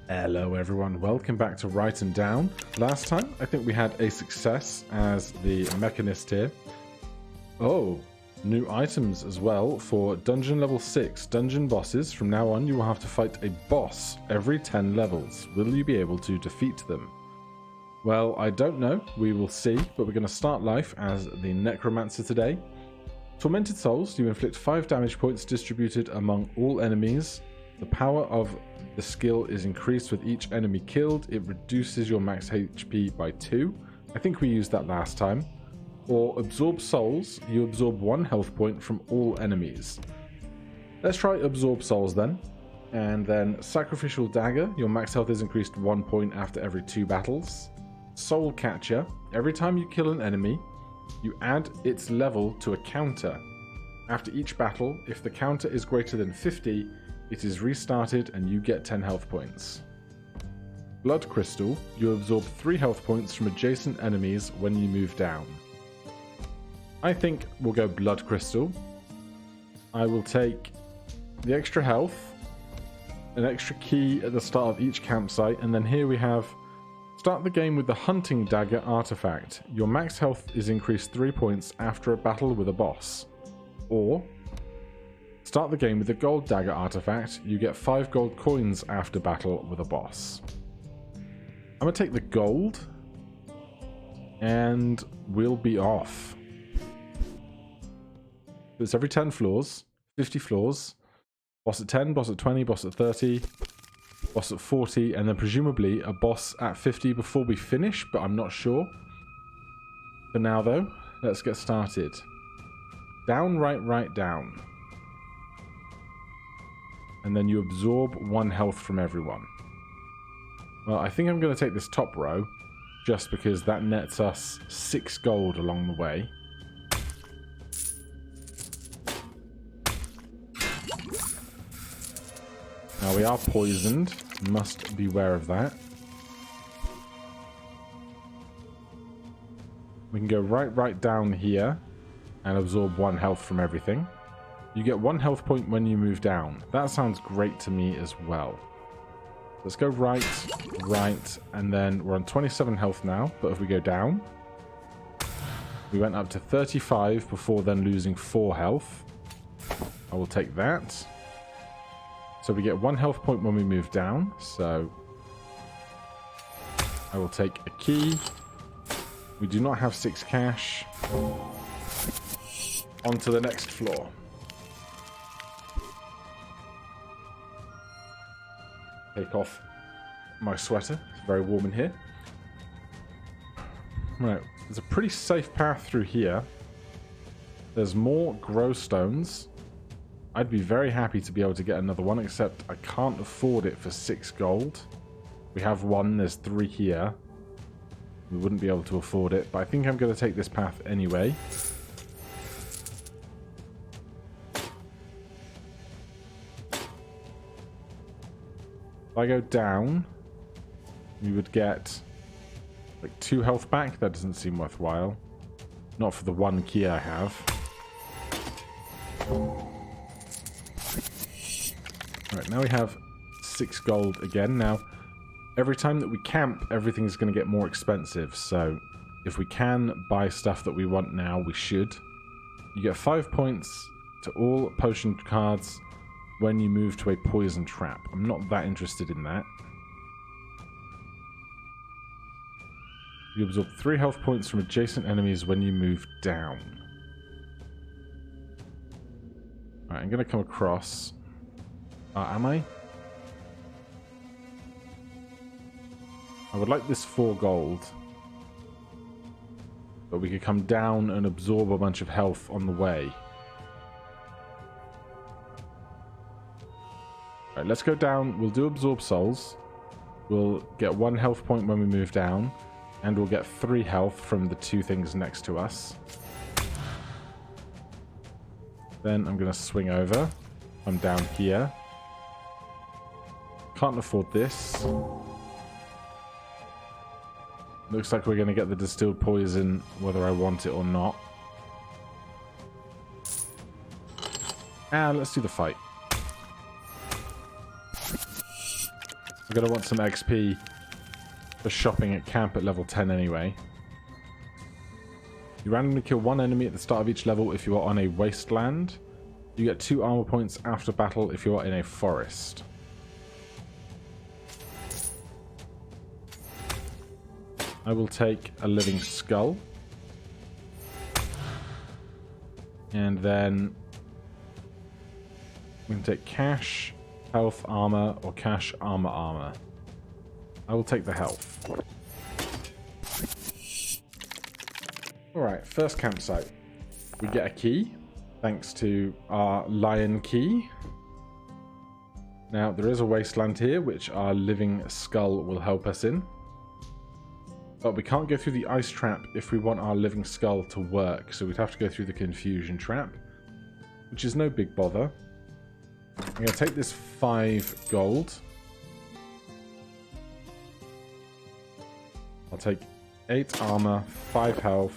Hello everyone, welcome back to Write and Down. Last time, I think we had a success as the mechanist here. Oh, new items as well for dungeon level 6 dungeon bosses. From now on, you will have to fight a boss every 10 levels. Will you be able to defeat them? Well, I don't know. We will see, but we're going to start life as the Necromancer today. Tormented Souls, you inflict 5 damage points distributed among all enemies. The power of the skill is increased with each enemy killed. It reduces your max HP by 2. I think we used that last time. Or Absorb Souls, you absorb 1 health point from all enemies. Let's try Absorb Souls then. And then Sacrificial Dagger, your max health is increased 1 point after every 2 battles. Soul Catcher, every time you kill an enemy, you add its level to a counter. After each battle, if the counter is greater than 50, it is restarted and you get 10 health points. Blood Crystal, you absorb 3 health points from adjacent enemies when you move down. I think we'll go Blood Crystal. I will take the extra health, an extra key at the start of each campsite, and then here we have start the game with the Hunting Dagger artifact. Your max health is increased 3 points after a battle with a boss. Or start the game with the Gold Dagger artifact. You get 5 gold coins after battle with a boss. I'm going to take the gold and we'll be off. It's every 10 floors, 50 floors. Boss at 10, boss at 20, boss at 30, boss at 40, and then presumably a boss at 50 before we finish, but I'm not sure. For now though, let's get started. Down, right, down. And then you absorb 1 health from everyone. Well, I think I'm going to take this top row, just because that nets us 6 gold along the way. Now we are poisoned, must beware of that. We can go right down here and absorb 1 health from everything. You get 1 health point when you move down. That sounds great to me as well. Let's go right, and then we're on 27 health now, but if we go down, we went up to 35 before then losing 4 health. I will take that. So we get 1 health point when we move down, so I will take a key. We do not have 6 cash. On to the next floor. Take off my sweater. It's very warm in here. Right, there's a pretty safe path through here. There's more grow stones. I'd be very happy to be able to get another one, except I can't afford it for 6 gold. We have 1, there's 3 here. We wouldn't be able to afford it, but I think I'm going to take this path anyway. If I go down, we would get like 2 health back. That doesn't seem worthwhile. Not for the 1 key I have. Alright, now we have 6 gold again. Now, every time that we camp, everything's going to get more expensive. So, if we can buy stuff that we want now, we should. You get 5 points to all potion cards when you move to a poison trap. I'm not that interested in that. You absorb 3 health points from adjacent enemies when you move down. Alright, I'm going to come across... am I? I would like this 4 gold. But we could come down and absorb a bunch of health on the way. Alright, let's go down. We'll do Absorb Souls. We'll get 1 health point when we move down. And we'll get 3 health from the 2 things next to us. Then I'm going to swing over. I'm down here. Can't afford this. Looks like we're going to get the distilled poison whether I want it or not. Let's do the fight. We're going to want some XP for shopping at camp at level 10 anyway. You randomly kill one enemy at the start of each level if you are on a wasteland. You get 2 armor points after battle if you are in a forest. I will take a living skull. And then we can take cash, health, armor, or cash, armor. I will take the health. Alright, first campsite. We get a key, thanks to our lion key. Now, there is a wasteland here, which our living skull will help us in. But we can't go through the ice trap if we want our living skull to work, so we'd have to go through the confusion trap, which is no big bother. I'm going to take this 5 gold. I'll take 8 armor, 5 health,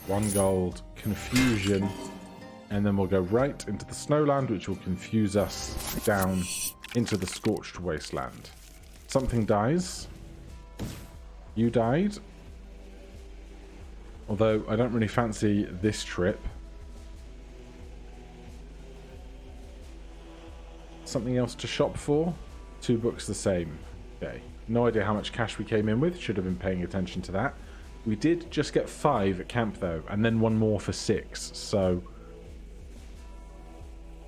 1 gold, confusion, and then we'll go right into the snowland, which will confuse us down into the Scorched Wasteland. Something dies. You died. Although I don't really fancy this trip. Something else to shop for? 2 books the same. Okay. No idea how much cash we came in with. Should have been paying attention to that. We did just get 5 at camp though, and then 1 more for 6. So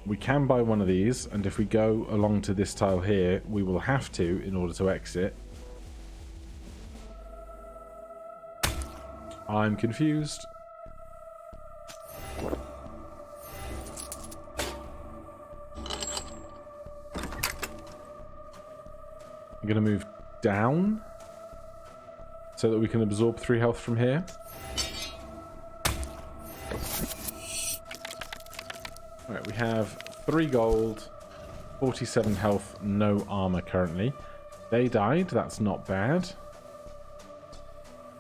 we can buy one of these, and if we go along to this tile here, we will have to in order to exit. I'm confused. I'm going to move down so that we can absorb 3 health from here. Alright, we have 3 gold, 47 health, no armor currently. They died, that's not bad.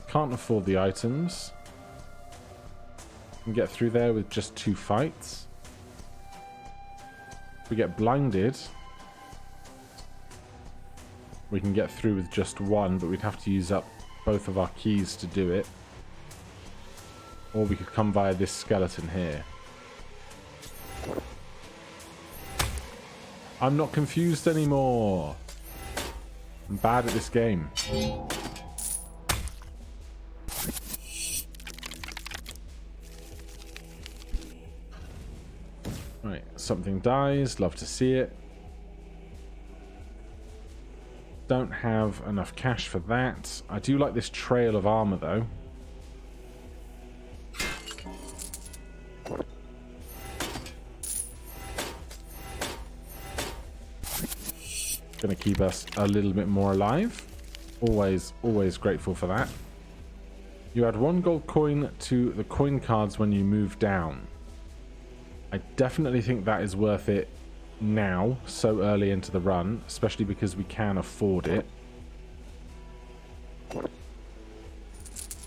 Can't afford the items. Can get through there with just 2 fights. If we get blinded, we can get through with just 1, but we'd have to use up both of our keys to do it. Or we could come via this skeleton here. I'm not confused anymore. I'm bad at this game. Right, something dies. Love to see it. Don't have enough cash for that. I do like this trail of armor though. Gonna keep us a little bit more alive. Always grateful for that. You add 1 gold coin to the coin cards when you move down. I definitely think that is worth it now, so early into the run, especially because we can afford it.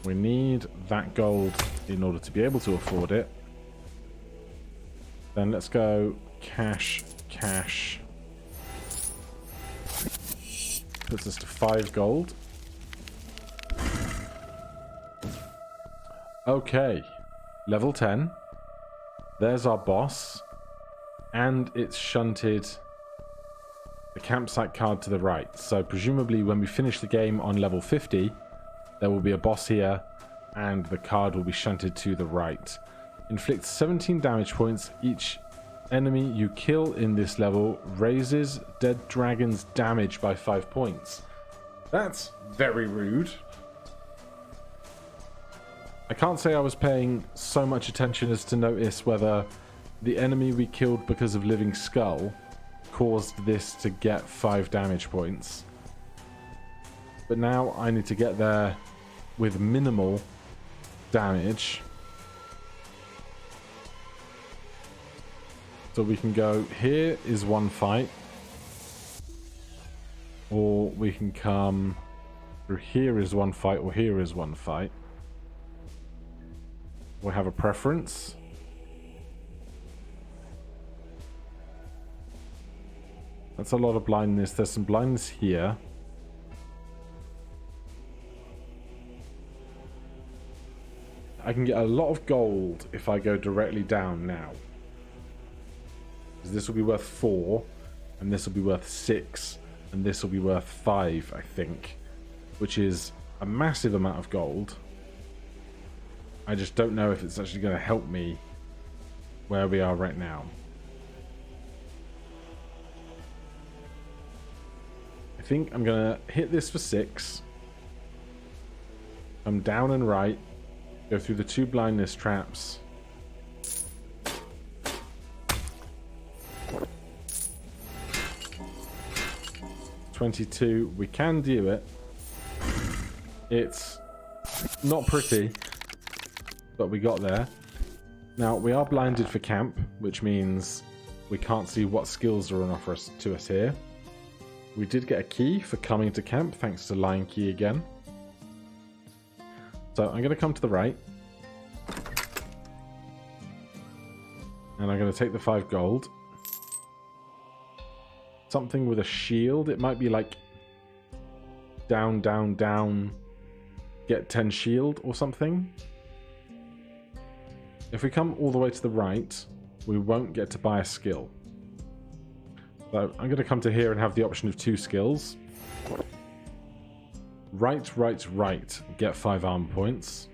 We need that gold in order to be able to afford it. Then let's go cash. Puts us to 5 gold. Okay, level 10. There's our boss. And it's shunted the campsite card to the right. So presumably when we finish the game on level 50, there will be a boss here, and the card will be shunted to the right. Inflicts 17 damage points. Each enemy you kill in this level raises dead dragon's damage by 5 points. That's very rude. I can't say I was paying so much attention as to notice whether the enemy we killed because of Living Skull caused this to get 5 damage points. But now I need to get there with minimal damage. So we can go, here is 1 fight. Or we can come through, here is 1 fight, or here is 1 fight. We'll have a preference. That's a lot of blindness. There's some blindness here. I can get a lot of gold if I go directly down now. Because this will be worth 4, and this will be worth 6, and this will be worth 5, I think. Which is a massive amount of gold. I just don't know if it's actually going to help me where we are right now. I think I'm going to hit this for 6. Come down and right. Go through the 2 blindness traps. $22. We can do it. It's not pretty, but we got there. Now, we are blinded for camp, which means we can't see what skills are on offer to us here. We did get a key for coming to camp, thanks to Lion Key again. So I'm going to come to the right. And I'm going to take the 5 gold. Something with a shield. It might be like down, down, down, get 10 shield or something. If we come all the way to the right, we won't get to buy a skill. So I'm going to come to here and have the option of 2 skills. Right, right, right. Get 5 armor points.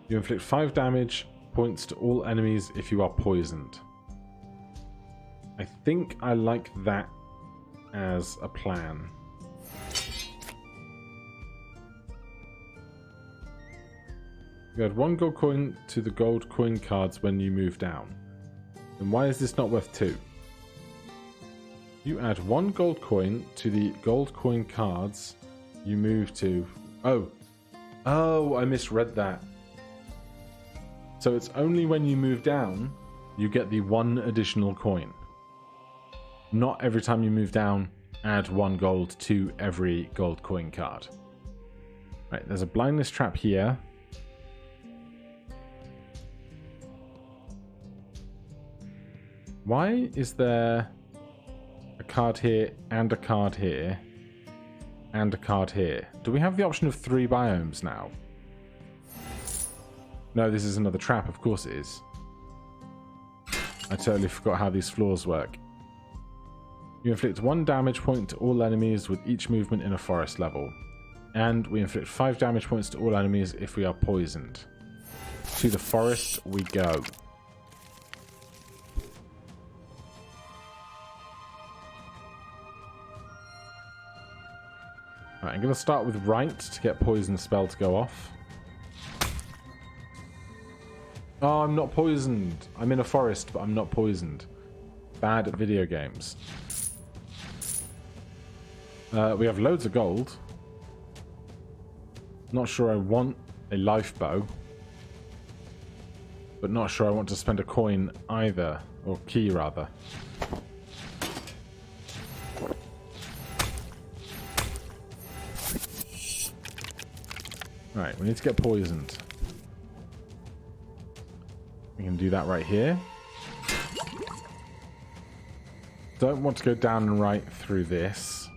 You inflict 5 damage points to all enemies if you are poisoned. I think I like that as a plan. You add 1 gold coin to the gold coin cards when you move down. Then why is this not worth 2? You add 1 gold coin to the gold coin cards you move to. Oh, I misread that. So it's only when you move down you get the 1 additional coin. Not every time you move down, add 1 gold to every gold coin card. Right, there's a blindness trap here. Why is there a card here and a card here and a card here? Do we have the option of 3 biomes now? No, this is another trap. Of course it is. I totally forgot how these floors work. You inflict 1 damage point to all enemies with each movement in a forest level. And we inflict 5 damage points to all enemies if we are poisoned. To the forest we go. Right, I'm going to start with right to get poison spell to go off. Oh, I'm not poisoned. I'm in a forest, but I'm not poisoned. Bad at video games. We have loads of gold. Not sure I want a life bow. But not sure I want to spend a coin either. Or key, rather. Right, we need to get poisoned. We can do that right here. Don't want to go down and right through this.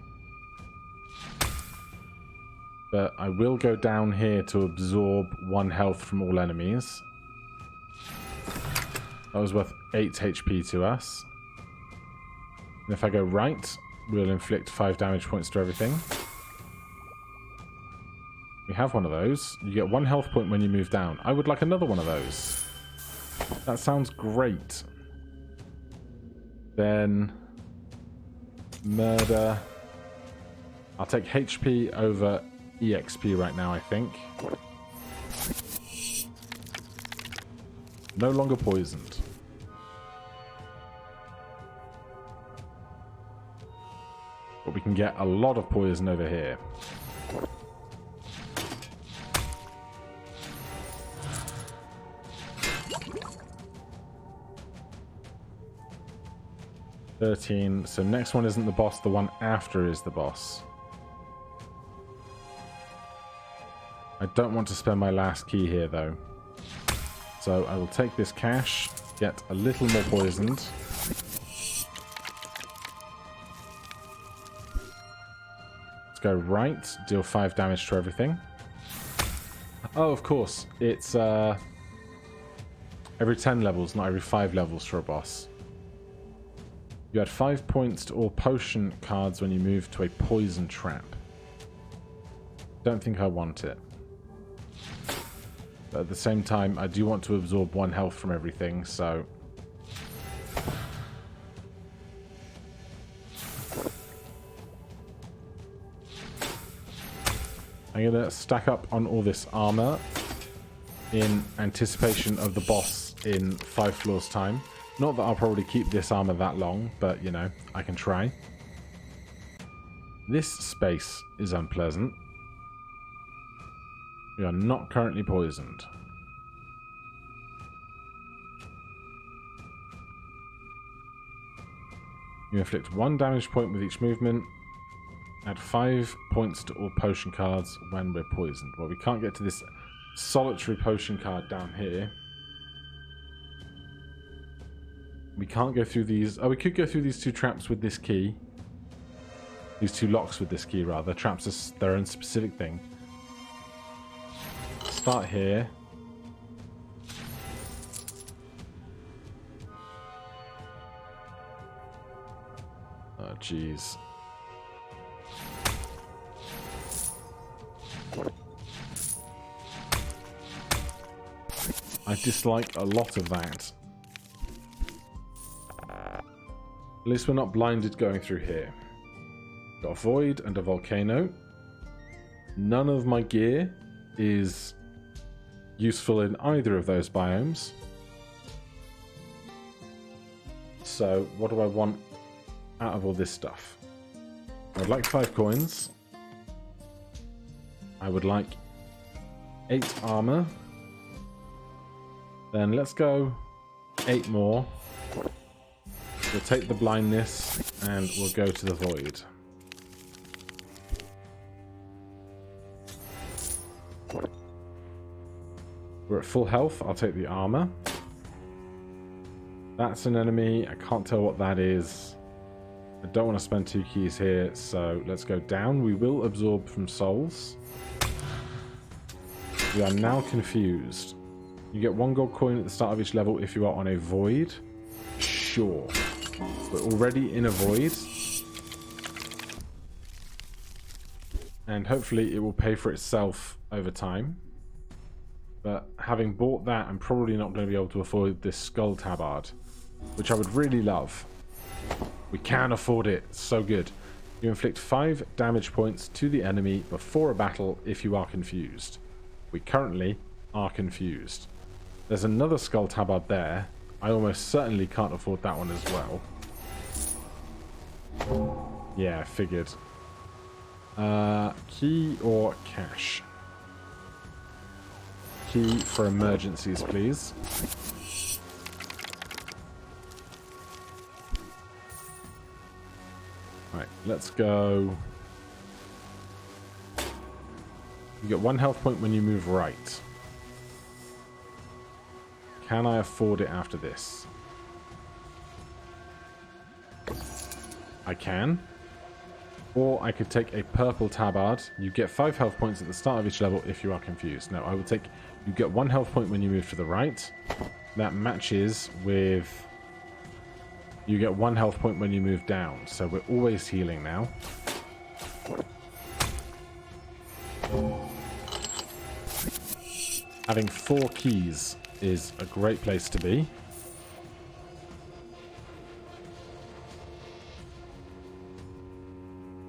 But I will go down here to absorb 1 health from all enemies. That was worth 8 HP to us. And if I go right, we'll inflict 5 damage points to everything. We have one of those. You get 1 health point when you move down. I would like another one of those. That sounds great. Then murder. I'll take HP over EXP right now, I think. No longer poisoned. But we can get a lot of poison over here. $13. So next one isn't the boss, the one after is the boss. I don't want to spend my last key here though. So I will take this cash, get a little more poisoned. Let's go right, deal 5 damage to everything. Oh, of course, it's Every 10 levels, not every 5 levels for a boss. You add 5 points to all potion cards when you move to a poison trap. Don't think I want it. But at the same time, I do want to absorb 1 health from everything, so... I'm going to stack up on all this armor in anticipation of the boss in 5 floors time. Not that I'll probably keep this armor that long, but, you know, I can try. This space is unpleasant. We are not currently poisoned. You inflict 1 damage point with each movement. Add 5 points to all potion cards when we're poisoned. Well, we can't get to this solitary potion card down here. We can't go through these... Oh, we could go through these 2 traps with this key. These 2 locks with this key, rather. Traps are their own specific thing. Start here. Oh, jeez. I dislike a lot of that. At least we're not blinded going through here. Got a void and a volcano. None of my gear is useful in either of those biomes. So what do I want out of all this stuff? I would like 5 coins. I would like 8 armor. Then let's go 8 more. We'll take the blindness and we'll go to the void. We're at full health. I'll take the armor. That's an enemy. I can't tell what that is. I don't want to spend 2 keys here, so let's go down. We will absorb from souls. We are now confused. You get 1 gold coin at the start of each level if you are on a void. Sure. We're already in a void. And hopefully it will pay for itself over time. But having bought that, I'm probably not going to be able to afford this skull tabard, which I would really love. We can afford it. It's so good. You inflict 5 damage points to the enemy before a battle if you are confused. We currently are confused. There's another skull tabard there. I almost certainly can't afford that one as well. Yeah, I figured. Key or cash? Key for emergencies, please. Right, let's go. You get 1 health point when you move right. Can I afford it after this? I can. Or I could take a purple tabard. You get 5 health points at the start of each level if you are confused. No, I will take... You get 1 health point when you move to the right. That matches with... You get 1 health point when you move down. So we're always healing now. Having 4 keys is a great place to be.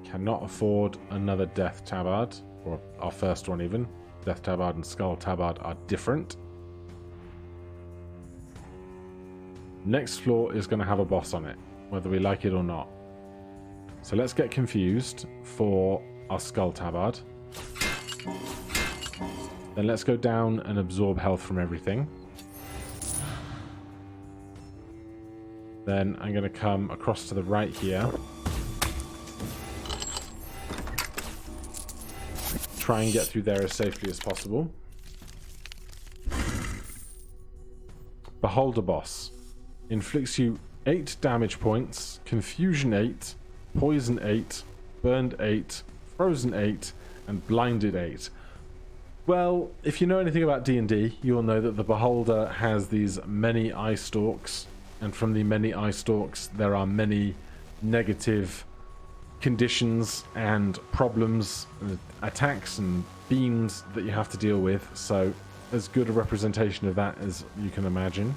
Cannot afford another Death Tabard, or our first one even. Death Tabard and Skull Tabard are different. Next floor is going to have a boss on it, whether we like it or not. So let's get confused for our Skull Tabard. Then let's go down and absorb health from everything. Then I'm going to come across to the right here. Try and get through there as safely as possible. Beholder boss. Inflicts you 8 damage points, confusion 8, poison 8, burned 8, frozen 8, and blinded 8. Well, if you know anything about D&D, you'll know that the Beholder has these many eye stalks, and from the many eye stalks there are many negative conditions and problems, attacks and beams that you have to deal with, so as good a representation of that as you can imagine.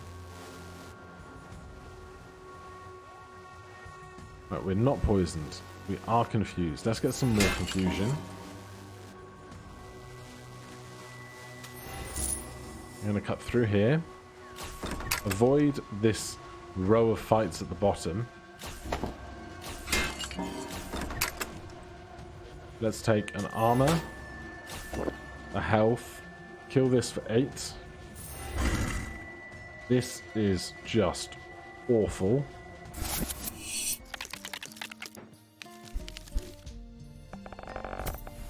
Right, we're not poisoned. We are confused. Let's get some more confusion. I'm going to cut through here. Avoid this row of fights at the bottom. Let's take an armor, a health, kill this for 8. This is just awful.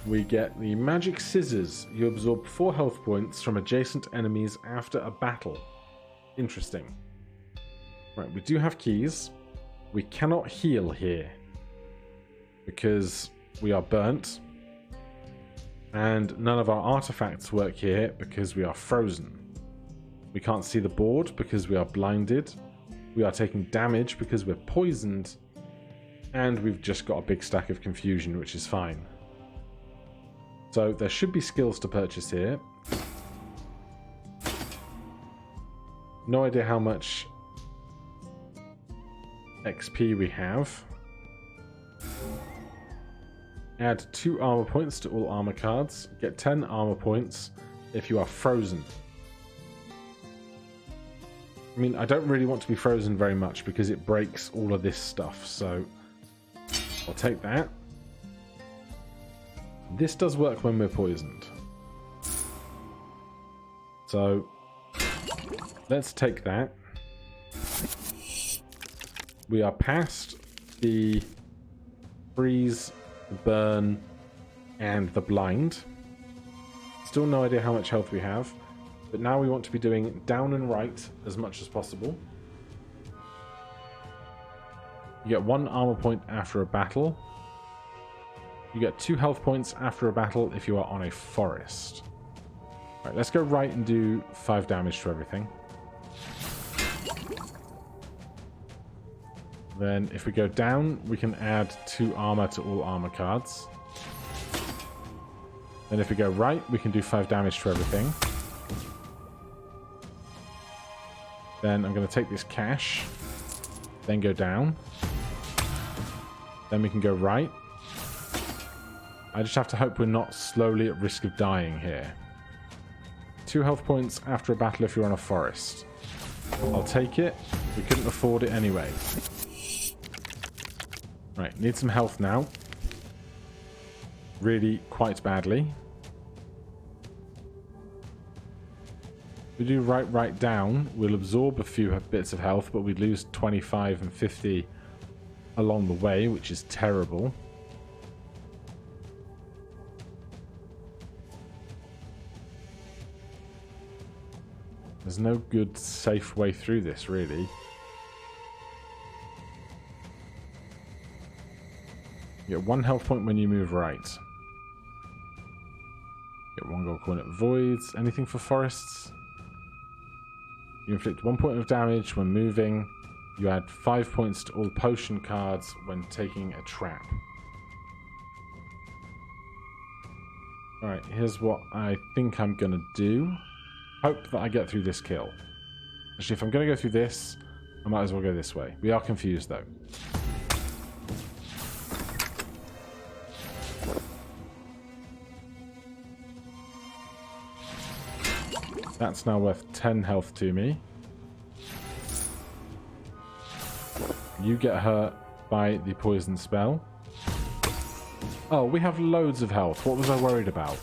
We get the magic scissors. You absorb 4 health points from adjacent enemies after a battle. Interesting. Right, we do have keys. We cannot heal here because we are burnt. And none of our artifacts work here because we are frozen. We can't see the board because we are blinded. We are taking damage because we're poisoned. And we've just got a big stack of confusion, which is fine. So there should be skills to purchase here. No idea how much XP we have. Add 2 armor points to all armor cards. Get 10 armor points if you are frozen. I mean, I don't really want to be frozen very much because it breaks all of this stuff, so I'll take that. This does work when we're poisoned. So let's take that. We are past the freeze, the burn, and the blind. Still no idea how much health we have, but now we want to be doing down and right as much as possible. You get 1 armor point after a battle. You get 2 health points after a battle if you are on a forest. Right, let's go right and do 5 damage to everything. Then if we go down, we can add 2 armor to all armor cards. Then if we go right, we can do 5 damage to everything. Then I'm going to take this cash, then go down. Then we can go right. I just have to hope we're not slowly at risk of dying here. 2 health points after a battle if you're on a forest. I'll take it. We couldn't afford it anyway. Right, need some health now. Really quite badly. If we do right down, we'll absorb a few bits of health, but we lose 25 and 50 along the way, which is terrible. There's no good, safe way through this, really. You get 1 health point when you move right. Get 1 gold coin at voids. Anything for forests? You inflict 1 point of damage when moving. You add 5 points to all potion cards when taking a trap. Alright, here's what I think I'm going to do. Hope that I get through this kill. Actually, if I'm going to go through this, I might as well go this way. We are confused, though. That's now worth 10 health to me. You get hurt by the poison spell. Oh, we have loads of health. What was I worried about?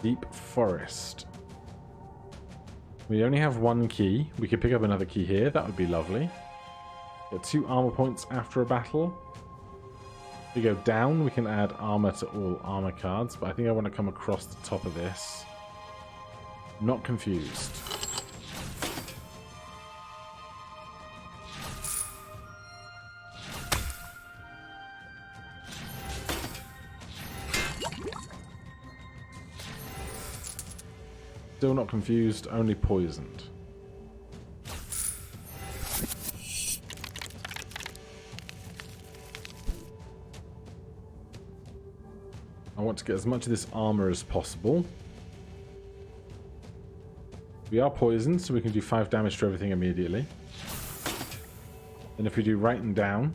Deep forest. We only have 1 key. We could pick up another key here. That would be lovely. Get 2 armor points after a battle. If we go down, we can add armor to all armor cards, but I think I want to come across the top of this. Not confused. Still not confused, only poisoned. I want to get as much of this armor as possible. We are poisoned, so we can do 5 damage to everything immediately. And if we do right and down,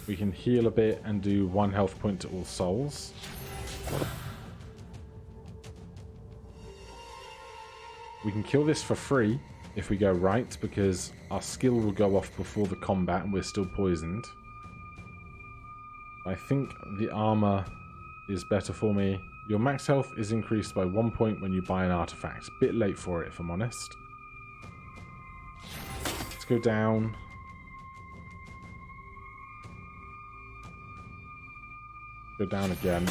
we can heal a bit and do 1 health point to all souls. We can kill this for free if we go right, because our skill will go off before the combat and we're still poisoned. I think the armor is better for me. Your max health is increased by 1 point when you buy an artifact. Bit late for it, if I'm honest. Let's go down. Go down again.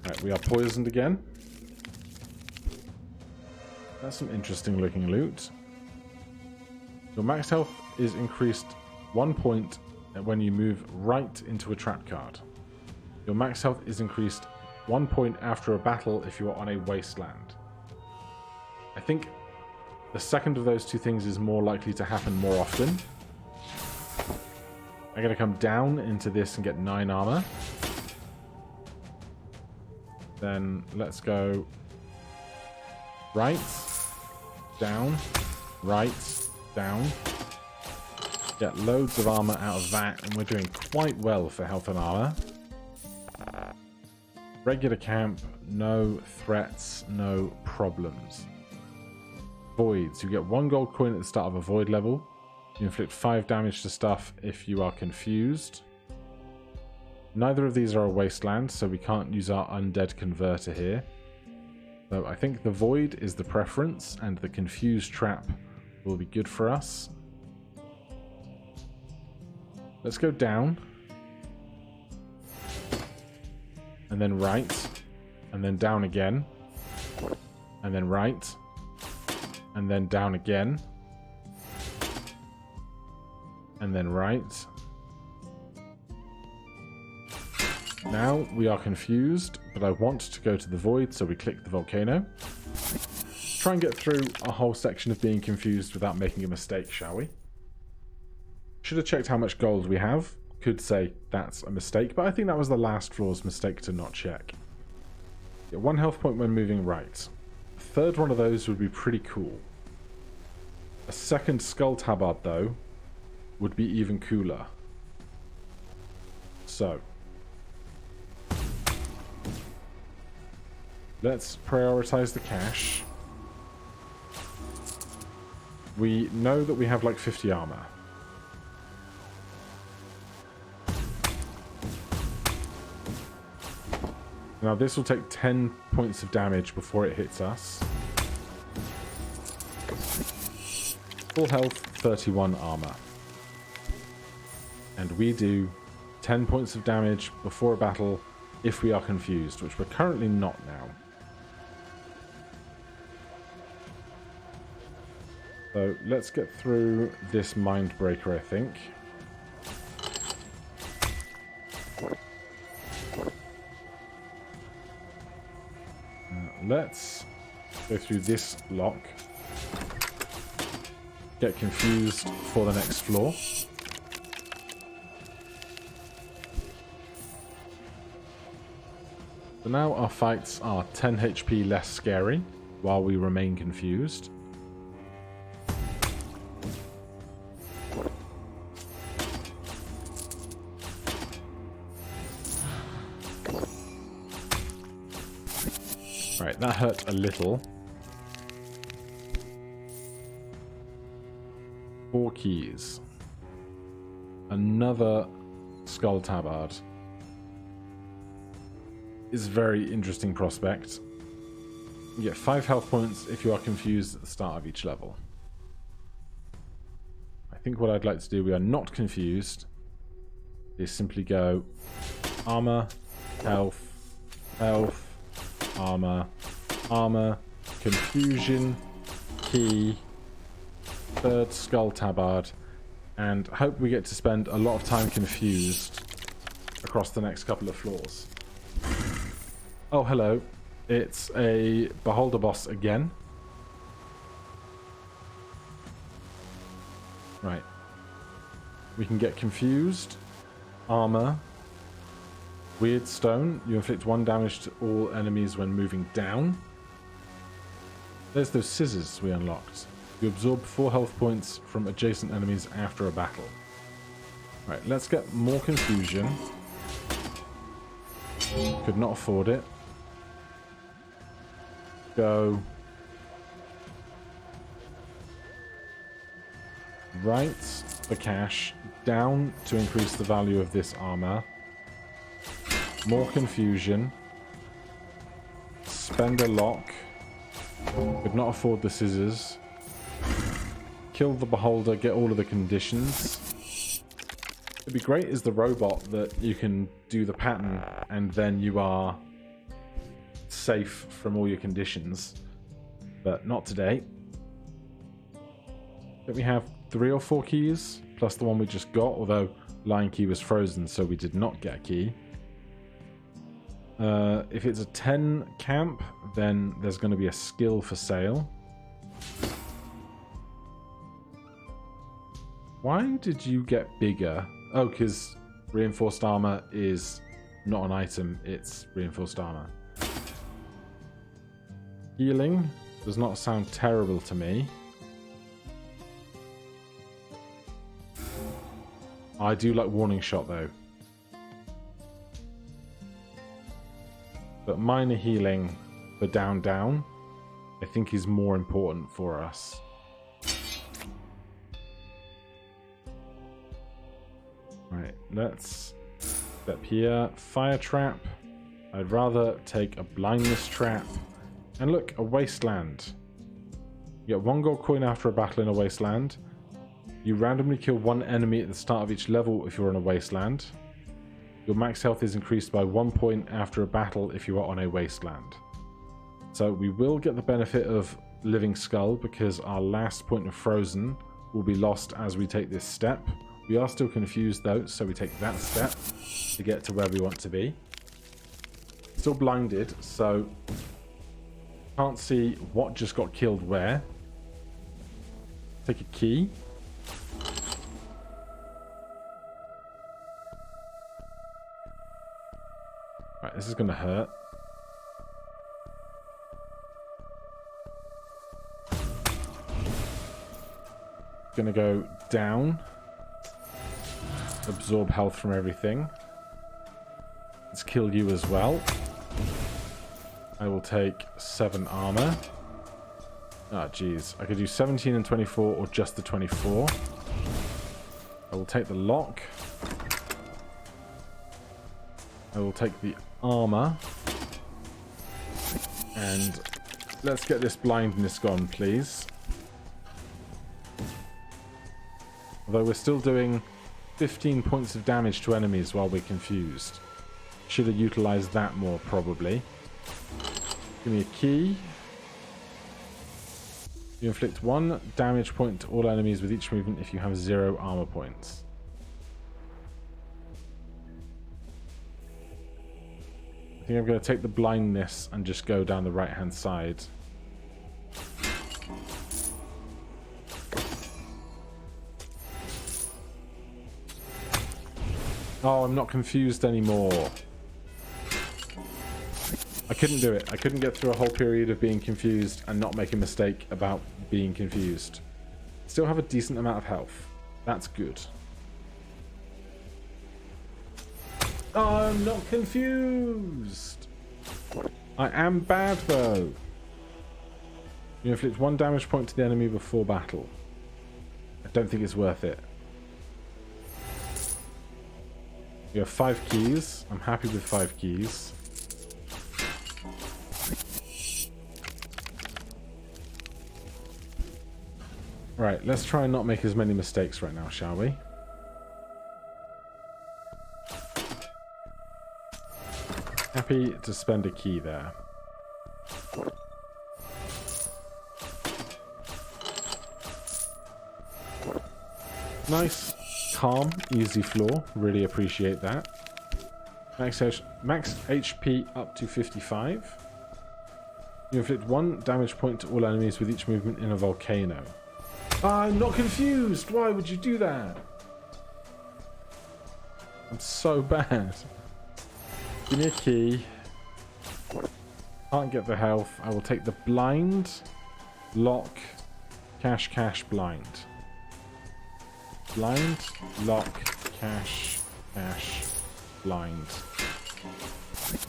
Right, we are poisoned again. That's some interesting looking loot. Your max health is increased 1 point when you move right into a trap card. Your max health is increased 1 point after a battle if you are on a wasteland. I think the second of those two things is more likely to happen more often. I'm going to come down into this and get 9 armor. Then let's go right, down, right, down. Get loads of armor out of that, and we're doing quite well for health and armor. Regular camp, no threats, no problems. Voids. You get 1 gold coin at the start of a void level. You inflict 5 damage to stuff if you are confused. Neither of these are a wasteland, so we can't use our undead converter here. So I think the void is the preference, and the confused trap will be good for us. Let's go down. And then right. And then down again. And then right. And then down again. And then right. Now we are confused, but I want to go to the void, so we click the volcano. Try and get through a whole section of being confused without making a mistake, shall we? Should have checked how much gold we have. Could say that's a mistake, but I think that was the last floor's mistake to not check. Get 1 health point when moving right. A third one of those would be pretty cool. A second skull tabard, though, would be even cooler. So let's prioritize the cash. We know that we have like 50 armor. Now this will take 10 points of damage before it hits us. Full health, 31 armor. And we do 10 points of damage before a battle if we are confused, which we're currently not now. So let's get through this mind breaker, I think. Let's go through this lock. Get confused for the next floor. So now our fights are 10 HP less scary while we remain confused. Right, that hurt a little. 4 keys. Another skull tabard. Is a very interesting prospect. You get 5 health points if you are confused at the start of each level. I think what I'd like to do, we are not confused, is simply go armor, health, health, armor, armor, confusion, key, third skull tabard, and hope we get to spend a lot of time confused across the next couple of floors. Oh, hello. It's a Beholder boss again. Right. We can get confused. Armor. Weird stone. You inflict 1 damage to all enemies when moving down. There's those scissors we unlocked. You absorb 4 health points from adjacent enemies after a battle. Right, let's get more confusion. Could not afford it. Go. Right for cash. Down to increase the value of this armor. More confusion. Spend a lock. Could not afford the scissors. Kill the beholder, get all of the conditions. It'd be great is the robot that you can do the pattern and then you are safe from all your conditions. But not today. Don't we have 3 or 4 keys? Plus the one we just got, although Lion Key was frozen, so we did not get a key. If it's a 10 camp, then there's going to be a skill for sale. Why did you get bigger? Oh, because reinforced armor is not an item, it's reinforced armor. Healing does not sound terrible to me. I do like warning shot though. But minor healing for down down I think is more important for us. Right, let's step here. Fire trap. I'd rather take a blindness trap. And look, a wasteland. You get 1 gold coin after a battle in a wasteland. You randomly kill 1 enemy at the start of each level if you're in a wasteland. Your max health is increased by 1 point after a battle if you are on a wasteland. So we will get the benefit of Living Skull because our last point of Frozen will be lost as we take this step. We are still confused though, so we take that step to get to where we want to be. Still blinded, so can't see what just got killed where. Take a key. Right, this is going to hurt. Going to go down. Absorb health from everything. Let's kill you as well. I will take 7 armor. Ah, geez. I could do 17 and 24 or just the 24. I will take the lock. I will take the armor. And let's get this blindness gone, please. Although we're still doing 15 points of damage to enemies while we're confused. Should have utilized that more, probably. Give me a key. You inflict 1 damage point to all enemies with each movement if you have 0 armor points. I think I'm going to take the blindness and just go down the right-hand side. Oh, I'm not confused anymore. I couldn't do it. I couldn't get through a whole period of being confused and not make a mistake about being confused. Still have a decent amount of health. That's good. Oh, I'm not confused. I am bad though. You inflict 1 damage point to the enemy before battle. I don't think it's worth it. You have 5 keys. I'm happy with 5 keys. Right, let's try and not make as many mistakes right now, shall we? Happy to spend a key there. Nice, calm, easy floor. Really appreciate that. Max HP up to 55. You inflict 1 damage point to all enemies with each movement in a volcano. I'm not confused! Why would you do that? I'm so bad. Give me a key. Can't get the health. I will take the blind, lock, cash, blind. Blind, lock, cash, blind.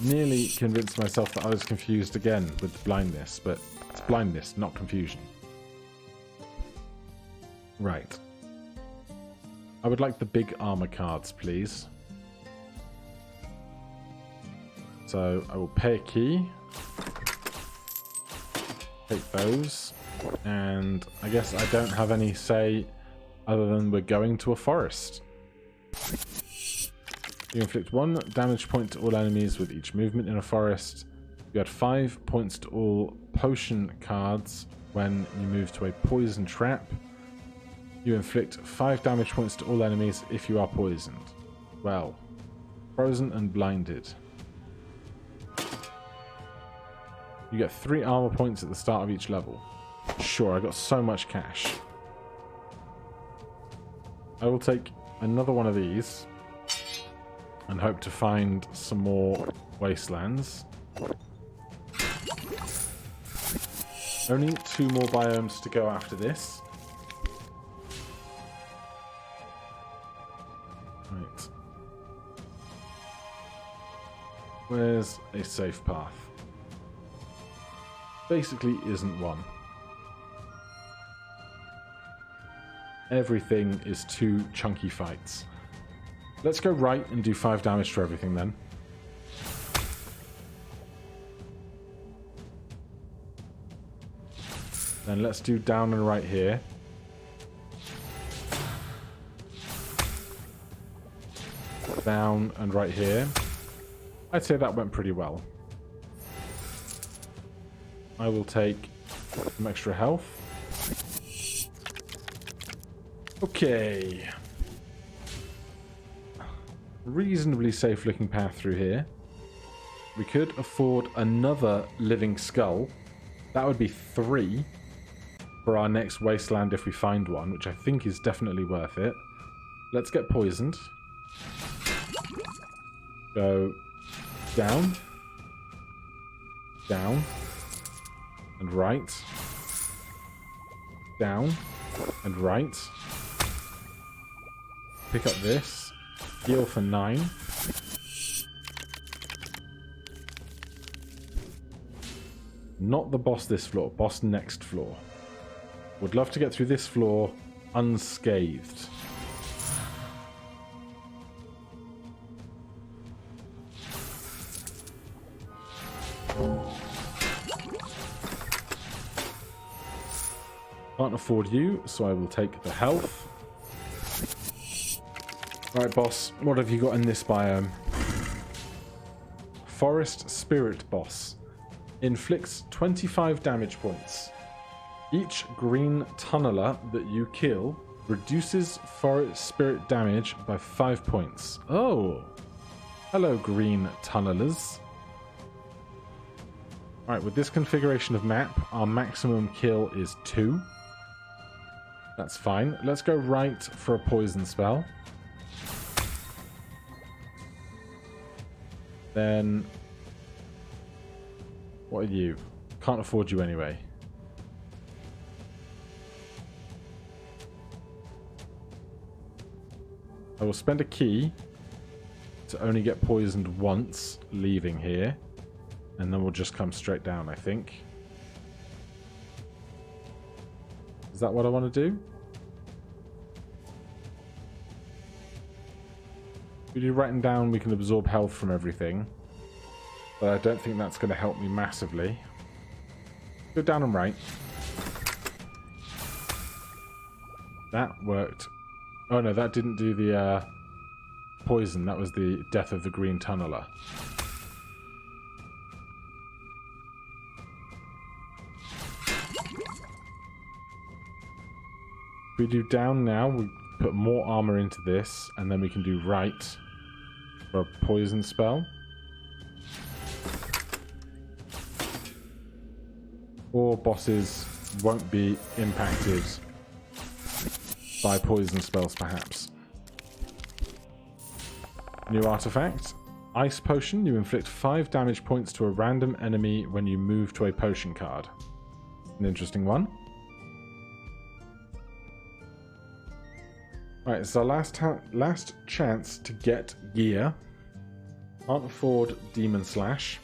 Nearly convinced myself that I was confused again with the blindness, but it's blindness, not confusion. Right. I would like the big armor cards, please. So I will pay a key. Take those. And I guess I don't have any say other than we're going to a forest. You inflict 1 damage point to all enemies with each movement in a forest. You add 5 points to all potion cards when you move to a poison trap. You inflict 5 damage points to all enemies if you are poisoned. Well, frozen and blinded. You get 3 armor points at the start of each level. Sure, I got so much cash. I will take another one of these and hope to find some more wastelands. Only 2 more biomes to go after this. Right. Where's a safe path? Basically isn't one. Everything is 2 chunky fights. Let's go right and do 5 damage to everything then. Then let's do down and right here. Down and right here. I'd say that went pretty well. I will take some extra health. Okay. Reasonably safe looking path through here. We could afford another living skull. That would be 3 for our next wasteland if we find one, which I think is definitely worth it. Let's get poisoned. Go down, down, and right, down, and right. Pick up this. Heal for 9. Not the boss this floor, boss next floor. Would love to get through this floor unscathed. Can't afford you, so I will take the health. Right, boss, what have you got in this biome? Forest Spirit Boss. Inflicts 25 damage points. Each green tunneler that you kill reduces forest spirit damage by 5 points. Oh! Hello, green tunnelers. Alright, with this configuration of map, our maximum kill is 2. That's fine. Let's go right for a poison spell. Then, what are you? Can't afford you anyway. I will spend a key to only get poisoned once leaving here. And then we'll just come straight down, I think. Is that what I want to do? If we do right and down, we can absorb health from everything. But I don't think that's going to help me massively. Go down and right. That worked. Oh no, that didn't do the poison. That was the death of the green tunneler. If we do down now, we put more armor into this, and then we can do right. for a poison spell. Or bosses won't be impacted by poison spells, perhaps. New artifact. Ice Potion. You inflict 5 damage points to a random enemy when you move to a potion card. An interesting one. Right, it's our last chance to get gear. Can't afford Demon Slash.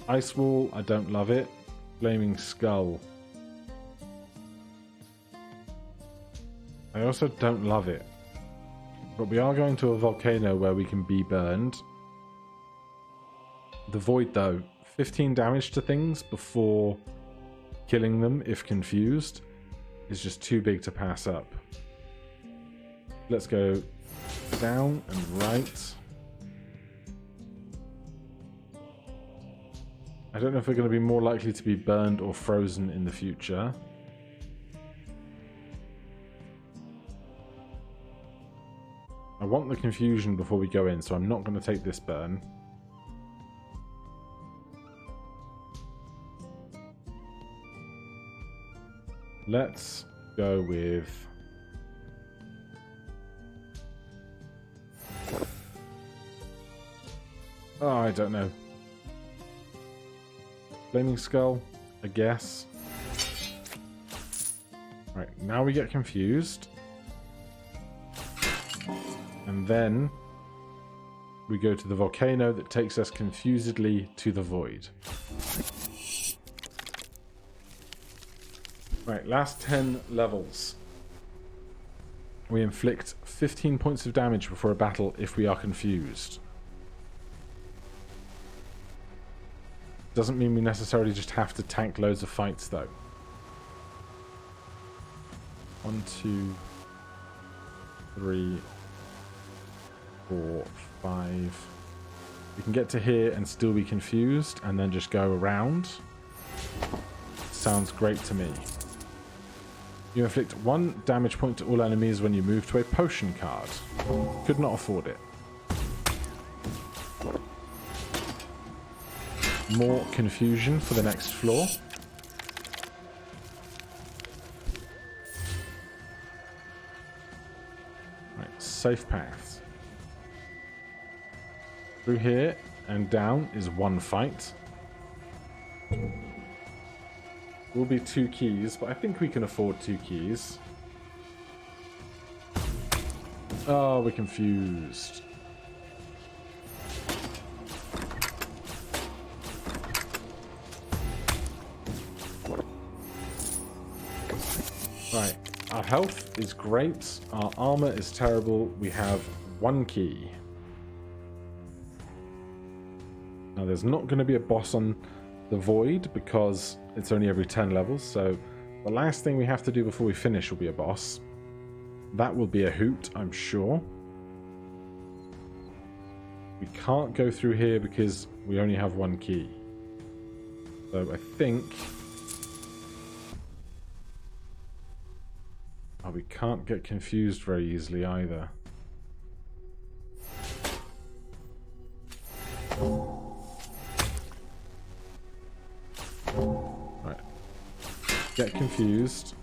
Ice Wall, I don't love it. Flaming Skull. I also don't love it. But we are going to a volcano where we can be burned. The Void, though. 15 damage to things before killing them, if confused, is just too big to pass up. Let's go down and right. I don't know if we're going to be more likely to be burned or frozen in the future. I want the confusion before we go in, so I'm not going to take this burn. Let's go with... Oh, I don't know. Flaming Skull, I guess. Right, now we get confused. And then we go to the volcano that takes us confusedly to the void. Right, last 10 levels. We inflict 15 points of damage before a battle if we are confused. Doesn't mean we necessarily just have to tank loads of fights, though. 1, 2, 3, 4, 5. We can get to here and still be confused and then just go around. Sounds great to me. You inflict 1 damage point to all enemies when you move to a potion card. Could not afford it. More confusion for the next floor. Right, safe paths. Through here and down is 1 fight. Will be 2 keys, but I think we can afford 2 keys. Oh, we're confused. Right, our health is great, our armor is terrible, we have 1 key. Now there's not going to be a boss on the void because it's only every 10 levels, so the last thing we have to do before we finish will be a boss. That will be a hoot, I'm sure. We can't go through here because we only have 1 key. So I think... Oh, we can't get confused very easily either. Right. Get confused.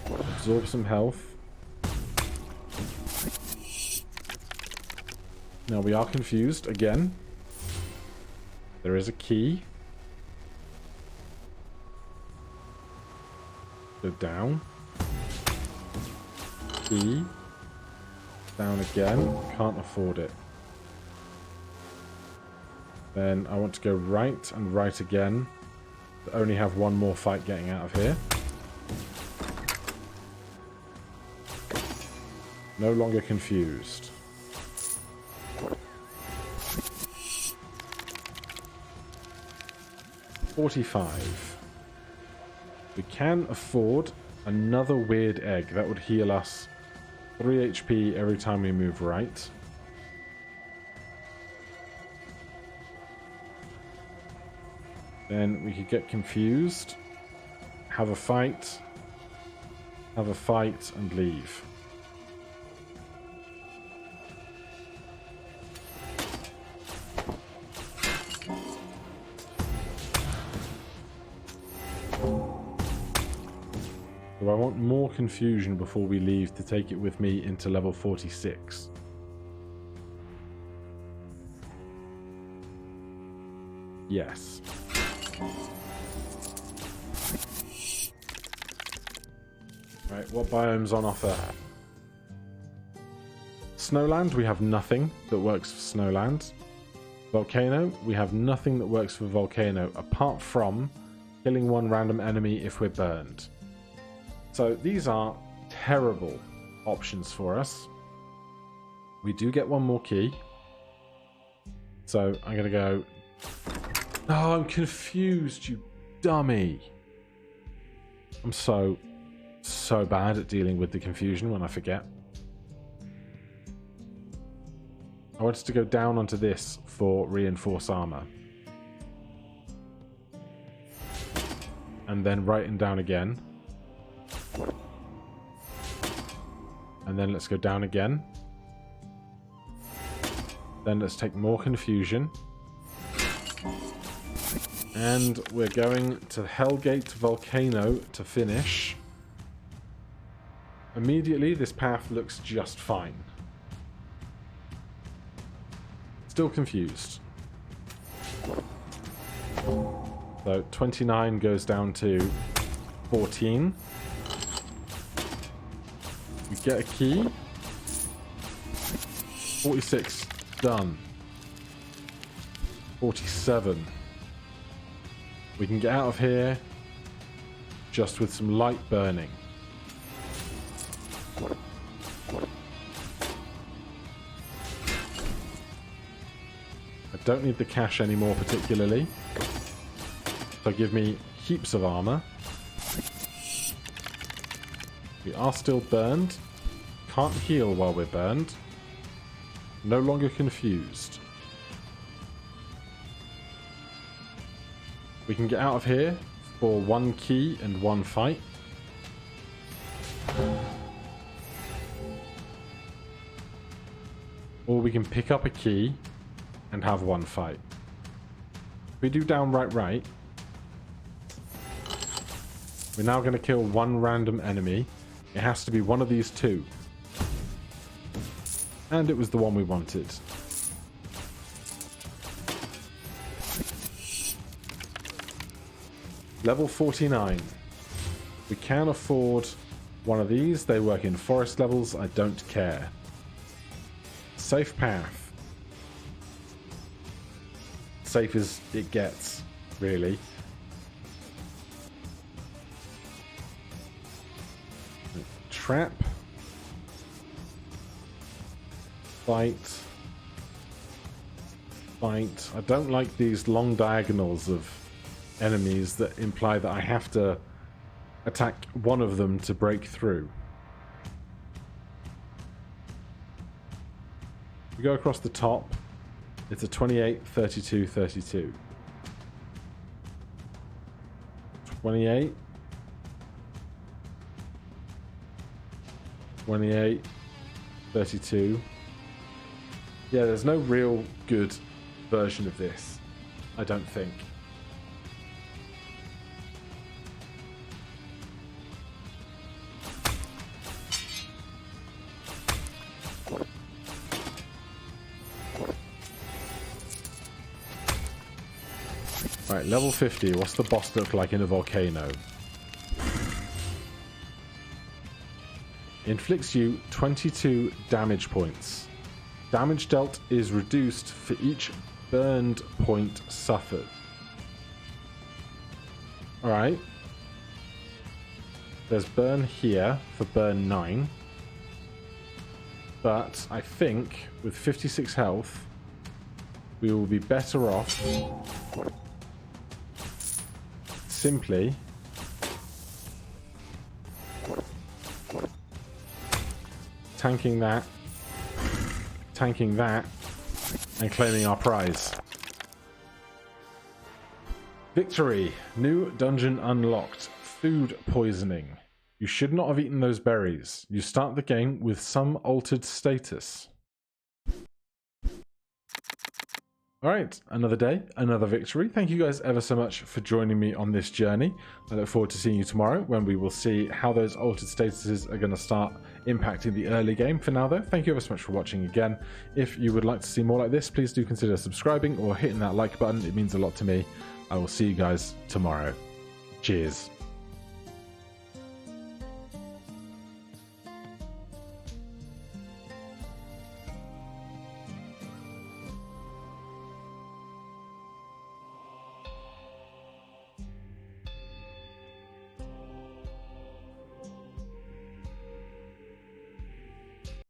Absorb some health. Now we are confused again. There is a key. Go down. Key. Down again. Can't afford it. Then I want to go right and right again. But only have 1 more fight getting out of here. No longer confused. $45. We can afford another weird egg. That would heal us 3 HP every time we move right. Then we could get confused, have a fight, and leave. So I want more confusion before we leave to take it with me into level 46. Yes. Right, what biome's on offer? Snowland, we have nothing that works for Snowland. Volcano, we have nothing that works for Volcano, apart from killing one random enemy if we're burned. So these are terrible options for us. We do get one more key. So I'm going to go... Oh, I'm confused, you dummy. I'm so bad at dealing with the confusion when I forget. I wanted to go down onto this for reinforced armor. And then right and down again. And then let's go down again. Then let's take more confusion. And we're going to Hellgate Volcano to finish. Immediately, this path looks just fine. Still confused. So 29 goes down to 14. We get a key. 46, done. 47. We can get out of here just with some light burning. I don't need the cash anymore particularly. So give me heaps of armor. We are still burned. Can't heal while we're burned. No longer confused. We can get out of here for one key and one fight. Or we can pick up a key and have one fight. If we do downright right, we're now going to kill one random enemy. It has to be one of these two. And it was the one we wanted. Level 49. We can afford one of these. They work in forest levels. I don't care. Safe path. Safe as it gets, really. Trap. Fight. Fight. I don't like these long diagonals of enemies that imply that I have to attack one of them to break through. We go across the top. It's a 28, 32, 32. 28. 28, 32. Yeah, there's no real good version of this, I don't think. Right, level 50. What's the boss look like in a volcano? Inflicts you 22 damage points. Damage dealt is reduced for each burned point suffered. Alright. There's burn here for burn 9. But I think with 56 health, we will be better off simply tanking that, and claiming our prize. Victory! New dungeon unlocked. Food poisoning. You should not have eaten those berries. You start the game with some altered status. All right, another day, another victory. Thank you guys ever so much for joining me on this journey. I look forward to seeing you tomorrow when we will see how those altered statuses are going to start impacting the early game. For now, though, thank you ever so much for watching again. If you would like to see more like this, please do consider subscribing or hitting that like button. It means a lot to me. I will see you guys tomorrow. Cheers.